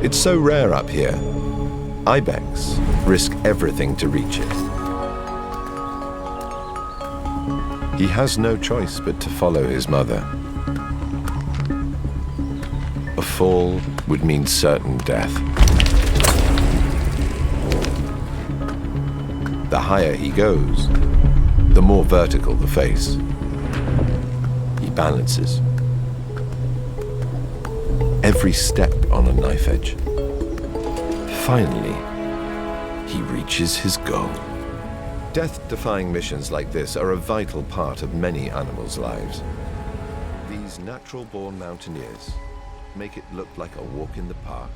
It's so rare up here. Ibex risk everything to reach it. He has no choice but to follow his mother. A fall would mean certain death. The higher he goes, the more vertical the face. He balances. Every step on a knife edge. Finally, he reaches his goal. Death-defying missions like this are a vital part of many animals' lives. These natural-born mountaineers make it look like a walk in the park.